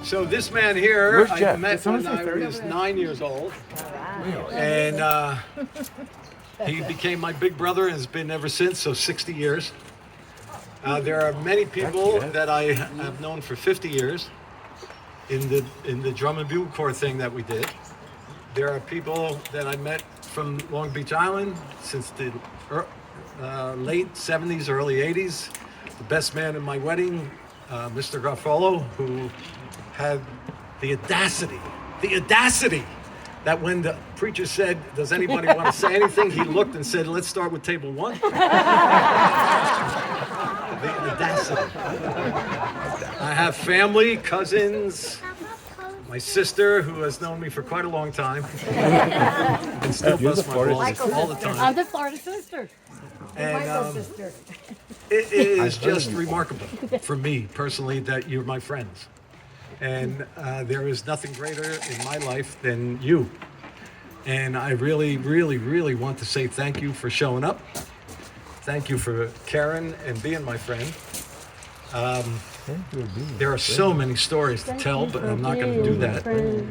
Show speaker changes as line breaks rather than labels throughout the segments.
So this man here,
Where's
I
Jeff?
met when I was 9 years old, and he became my big brother and has been ever since, so 60 years. There are many people that I have known for 50 years in the drum and bugle corps thing that we did. There are people that I met from Long Beach Island since the late 70s, early 80s. The best man in my wedding, Mr. Garofalo, who had the audacity that when the preacher said, does anybody want to say anything? He looked and said, let's start with table one. The audacity. I have family, cousins, my sister, who has known me for quite a long time, and still busts my balls all the time.
I'm the Florida sister.
And it is just remarkable for me personally that you're my friends. And there is nothing greater in my life than you. And I really, really, really want to say thank you for showing up. Thank you for caring and being my friend. There are so many stories to tell, but I'm not going to do that.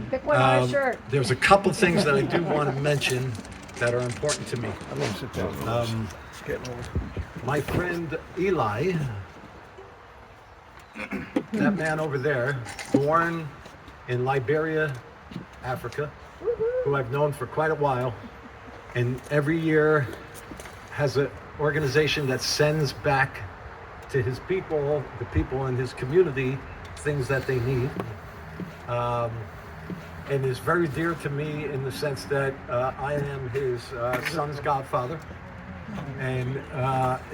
Pick one on a shirt.
There's a couple things that I do want to mention that are important to me.
I'm gonna sit down.
My friend Eli, that man over there, born in Liberia, Africa, who I've known for quite a while, and every year has an organization that sends back to his people, the people in his community, things that they need. And is very dear to me in the sense that I am his son's godfather. And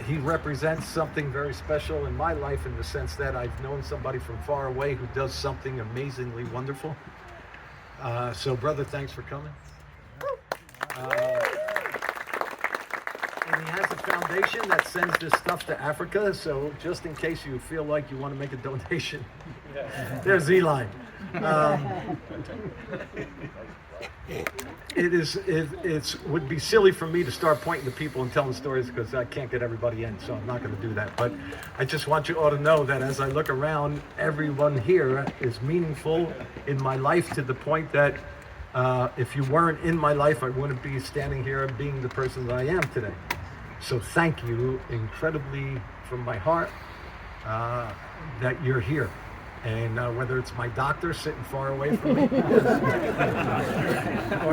he represents something very special in my life in the sense that I've known somebody from far away who does something amazingly wonderful. So brother, thanks for coming. And he has a foundation that sends this stuff to Africa, so just in case you feel like you want to make a donation, there's Eli. It would be silly for me to start pointing to people and telling stories because I can't get everybody in, so I'm not going to do that. But I just want you all to know that as I look around, everyone here is meaningful in my life to the point that if you weren't in my life, I wouldn't be standing here being the person that I am today. So thank you incredibly from my heart that you're here. And whether it's my doctor sitting far away from me, or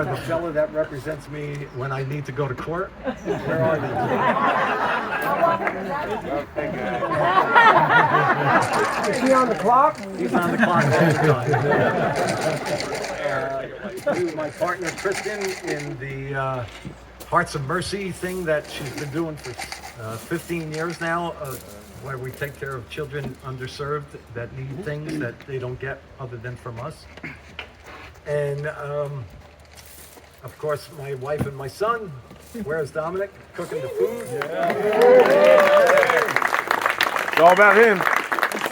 the fellow that represents me when I need to go to court, where are they?
Is he on the clock?
He's on the clock all the time. My partner Kristen in the Hearts of Mercy thing that she's been doing for 15 years now, where we take care of children underserved that need things that they don't get other than from us. And of course, my wife and my son. Where's Dominic? Cooking the food.
It's all about him.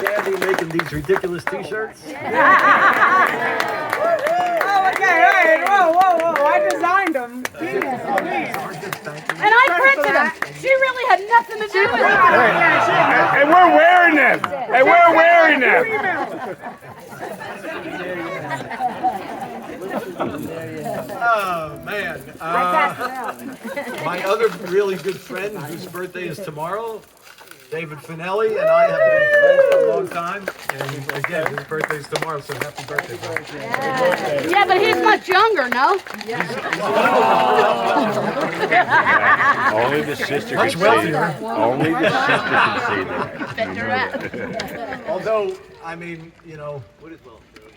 Sandy making these ridiculous t-shirts.
Okay, whoa. I designed them.
And I printed them. She really had nothing to do with it.
And we're wearing them.
Oh man. My other really good friend whose birthday is tomorrow, David Finelli, and I have been friends for a long time. And again, his birthday is tomorrow, so happy birthday, bro.
Yeah, but he's much younger, no?
Only the sister can
Much
see
wealthier.
that. Only the sister can see that.
Although, I mean, you know,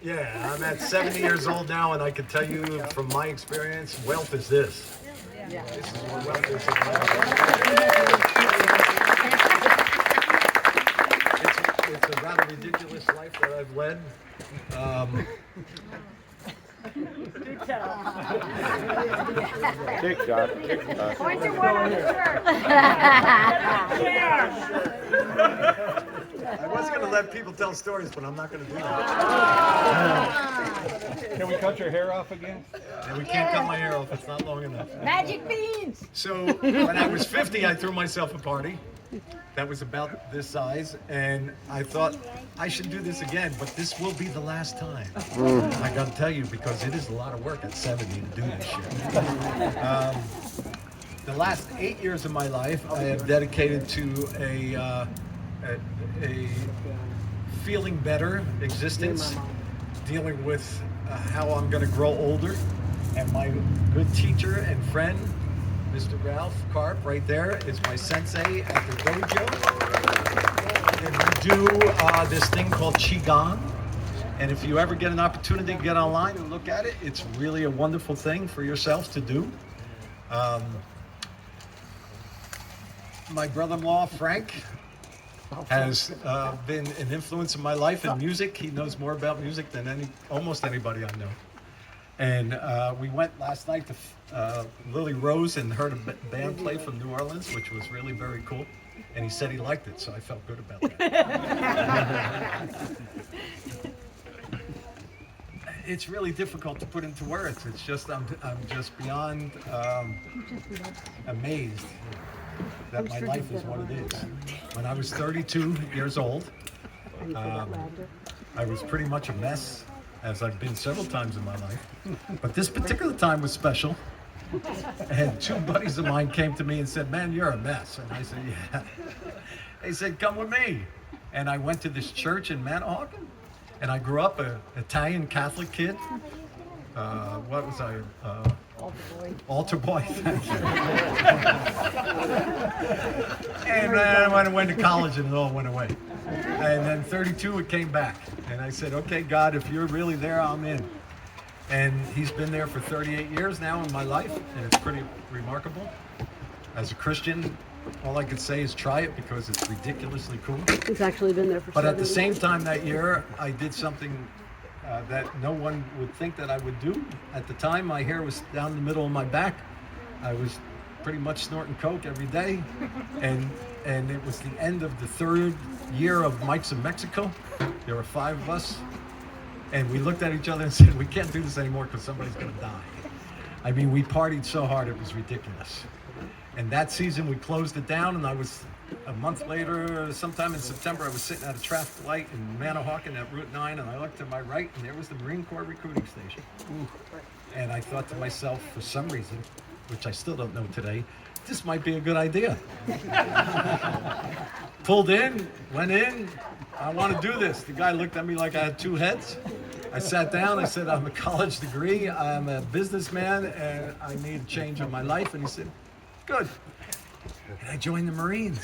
yeah, I'm at 70 years old now, and I can tell you from my experience, wealth is this. This is what wealth is. It's a rather ridiculous life that I've led.
TikTok.
Point to one on the shirt.
I was going to let people tell stories, but I'm not going to do that.
Can we cut your hair off again?
And we can't cut my hair off. It's not long enough.
Magic beans.
So when I was 50, I threw myself a party. that was about this size, and I thought I should do this again, but this will be the last time. I gotta tell you, because it is a lot of work at 70 to do this shit. The last 8 years of my life I have dedicated to a feeling better existence, dealing with how I'm going to grow older. And my good teacher and friend, Mr. Ralph Karp, right there, is my sensei at the dojo. And we do this thing called Qigong. And if you ever get an opportunity to get online and look at it, it's really a wonderful thing for yourself to do. My brother-in-law, Frank, has been an influence in my life in music. He knows more about music than almost anybody I know. And we went last night to Lily Rose and heard a band play from New Orleans, which was really very cool. And he said he liked it, so I felt good about that. It's really difficult to put into words. It's just I'm just beyond amazed that my life is what it is. When I was 32 years old, I was pretty much a mess, as I've been several times in my life. But this particular time was special. And two buddies of mine came to me and said, "Man, you're a mess." And I said, "Yeah." They said, "Come with me." And I went to this church in Manahawkin. And I grew up an Italian Catholic kid. What was I? Altar boy. Thank you. And then when I went to college, and it all went away. And then 32, it came back. And I said, "Okay, God, if you're really there, I'm in." And he's been there for 38 years now in my life, and it's pretty remarkable. As a Christian, all I could say is try it because it's ridiculously cool.
He's actually been there for
But at the
7
same time that year, I did something that no one would think that I would do. At the time, my hair was down the middle of my back. I was pretty much snorting coke every day. And it was the end of the 3rd year of Mike's in Mexico. There were 5 of us. And we looked at each other and said, "We can't do this anymore because somebody's going to die." I mean, we partied so hard, it was ridiculous. And that season, we closed it down, and I was, a month later, sometime in September, I was sitting at a traffic light in Manahawkin at Route 9, and I looked to my right, and there was the Marine Corps recruiting station. And I thought to myself, for some reason, which I still don't know today, this might be a good idea. Pulled in, went in, I want to do this. The guy looked at me like I had 2 heads. I sat down, I said, "I'm a college degree, I'm a businessman, and I need a change in my life." And he said, "Good." And I joined the Marines.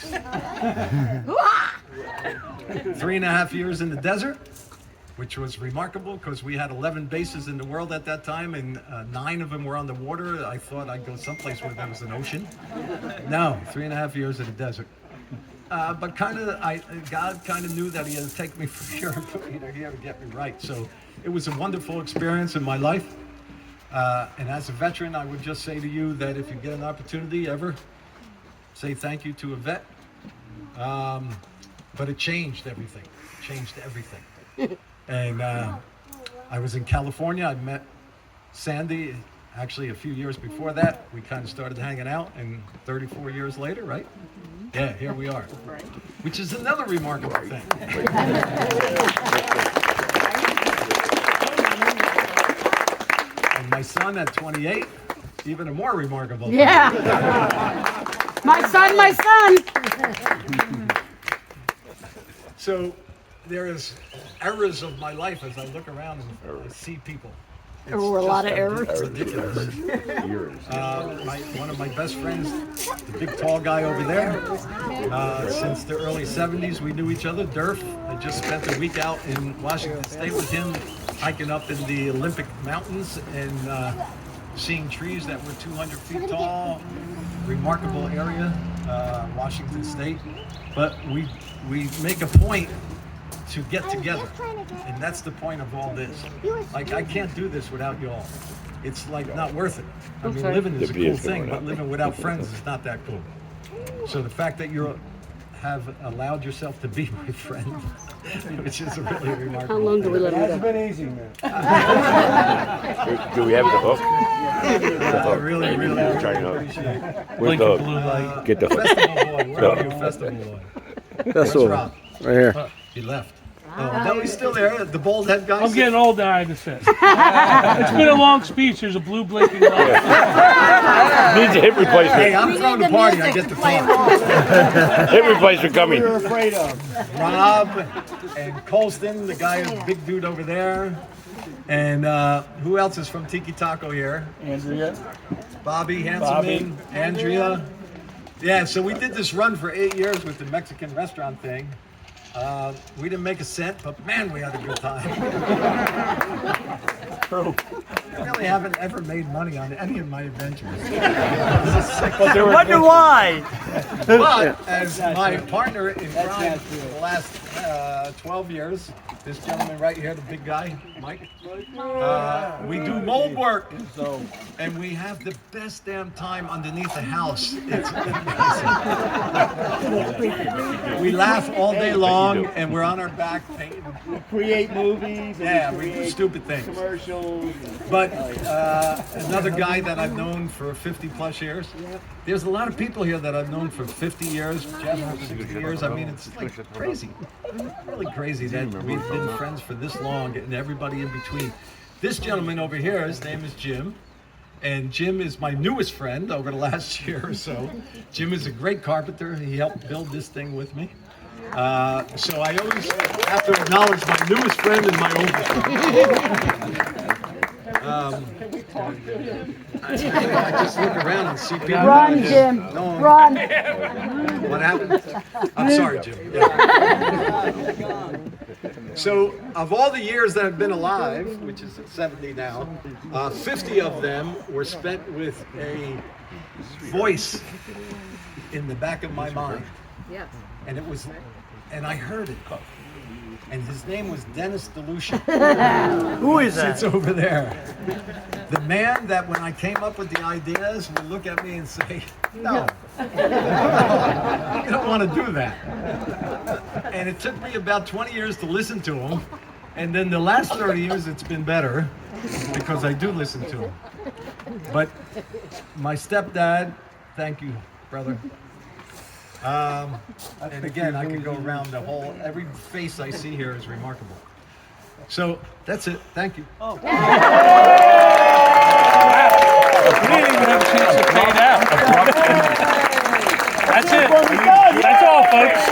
3.5 years in the desert, which was remarkable because we had 11 bases in the world at that time, and 9 of them were on the water. I thought I'd go someplace where there was an ocean. No, 3.5 years in the desert. But God kind of knew that He had to take me from here and put me here to get me right. So it was a wonderful experience in my life. And as a veteran, I would just say to you that if you get an opportunity ever, say thank you to a vet. But it changed everything. And I was in California. I met Sandy actually a few years before that. We kind of started hanging out, and 34 years later, right? Yeah, here we are. Which is another remarkable thing. And my son at 28, even a more remarkable thing.
Yeah. My son.
So there is eras of my life as I look around and I see people.
There were a lot of errors.
It's ridiculous. One of my best friends, the big tall guy over there, since the early 70s, we knew each other. Durf, I just spent a week out in Washington State with him, hiking up in the Olympic Mountains and seeing trees that were 200 feet tall. Remarkable area, Washington State. But we make a point to get together, and that's the point of all this. Like, I can't do this without you all. It's like not worth it. I mean, living is a cool thing, but living without friends is not that cool. So the fact that you have allowed yourself to be my friend, which is really
How
remarkable.
long do we let him
That's
go?
been easy, man.
Do we have the hook?
I really, really,
We're trying to
appreciate it.
Where's the hook? Get the hook.
Festival boy, where are you, festival boy?
That's
Where's
all.
Rob?
Right here.
He left. Oh, no, he's still there. The bald head guy.
I'm getting old now, I had to say. It's been a long speech. There's a blue blinking light.
Needs a hip
Hey,
replacement.
I'm throwing the party. I get the talk.
Hip replacement coming.
You're afraid of.
Rob and Colston, the guy, big dude over there. And who else is from Tiki Taco here?
Andrea.
Bobby Hanselman, Andrea. Yeah, so we did this run for 8 years with the Mexican restaurant thing. We didn't make a cent, but man, we had a good time. I really haven't ever made money on any of my adventures.
Wonder why?
But as my partner in crime for the last 12 years, this gentleman right here, the big guy, Mike, we do mold work. And we have the best damn time underneath the house. It's amazing. We laugh all day long and we're on our back painting.
Create movies.
Yeah, we do stupid things.
Commercials.
But another guy that I've known for 50 plus years. There's a lot of people here that I've known for 50 years, Jeff for 60 years. I mean, it's like crazy. Really crazy that we've been friends for this long and everybody in between. This gentleman over here, his name is Jim. And Jim is my newest friend over the last year or so. Jim is a great carpenter. He helped build this thing with me. So I always have to acknowledge my newest friend and my oldest friend. I just look around and see people.
Run, Jim.
No,
Run.
what happened? I'm sorry, Jim. Yeah. So, of all the years that I've been alive, which is 70 now, 50 of them were spent with a voice in the back of my mind.
Yes.
And it was, and I heard it. And his name was Dennis DeLucia.
Who is
Sits over there. The man that when I came up with the ideas would look at me and say, no, you don't want to do that. And it took me about 20 years to listen to him. And then the last 30 years it's been better because I do listen to him. But my stepdad, thank you, brother. And again, I could go around the whole, every face I see here is remarkable. So that's it. Thank you.
We didn't even have a chance to fade out. That's it. That's all, folks.